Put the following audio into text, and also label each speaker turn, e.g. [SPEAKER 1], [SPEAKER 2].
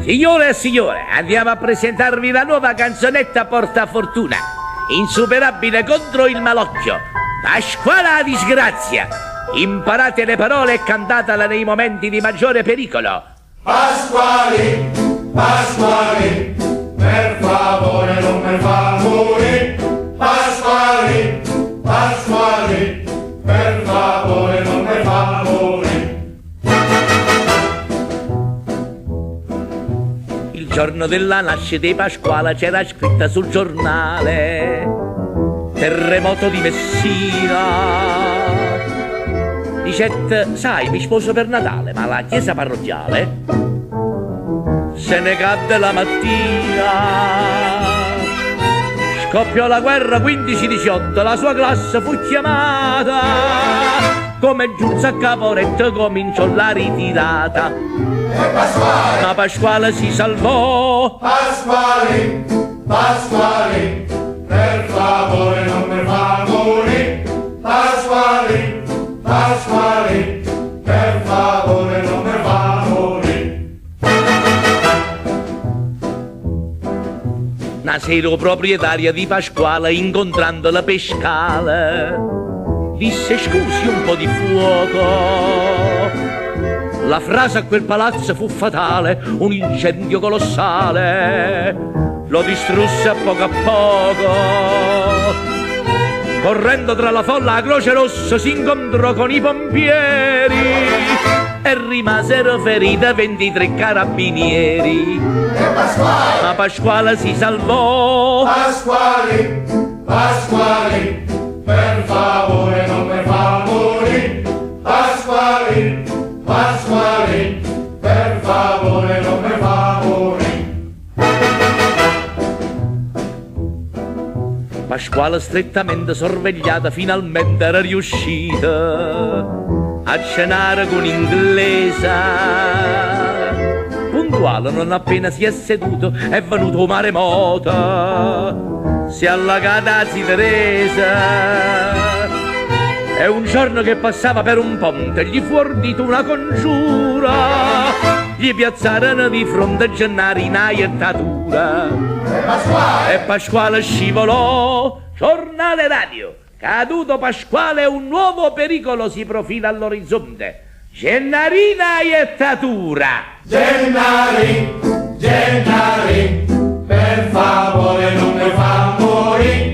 [SPEAKER 1] Signore e signore, andiamo a presentarvi la nuova canzonetta portafortuna, insuperabile contro il malocchio, Pasquale la disgrazia. Imparate le parole e cantatela nei momenti di maggiore pericolo.
[SPEAKER 2] Pasquali, Pasquali, per favore non mi fa morire. Pasquali, Pasquali, per favore non mi fa morire.
[SPEAKER 1] Il giorno della nascita di Pasquale c'era scritta sul giornale: terremoto di Messina. Dicette, sai, mi sposo per Natale, ma la chiesa parrocchiale se ne cadde la mattina. Scoppiò la guerra 15-18, la sua classe fu chiamata. Come giunse a Caporetto cominciò la ritirata. Ma Pasquale si salvò.
[SPEAKER 2] Pasquali, Pasquali, per favore non mi fa morire. Pasquali, Pasquali, per favore non mi fa morire.
[SPEAKER 1] Una sera proprietaria di Pasquale, incontrando la pescale, disse: scusi un po' di fuoco. La frase a quel palazzo fu fatale, un incendio colossale lo distrusse a poco. Correndo tra la folla a Croce Rossa si incontrò con i pompieri e rimasero ferite 23 carabinieri. Ma Pasquale si salvò.
[SPEAKER 2] Pasquali, Pasquali, per favore non mi fa morire. Pasquali, Pasquali, per favore non mi fa morire.
[SPEAKER 1] Pasquale, strettamente sorvegliata, finalmente era riuscita a cenare con inglese. Puntuale, non appena si è seduto, è venuto un maremoto, si è allagata zia Teresa. E un giorno che passava per un ponte gli fu ordita una congiura, gli piazzarono di fronte Gennaro in aiettatura. E Pasquale scivolò. Giornale radio: caduto Pasquale, un nuovo pericolo si profila all'orizzonte. Gennarina aiettatura.
[SPEAKER 2] Gennari, Gennari, per favore non mi fa morire.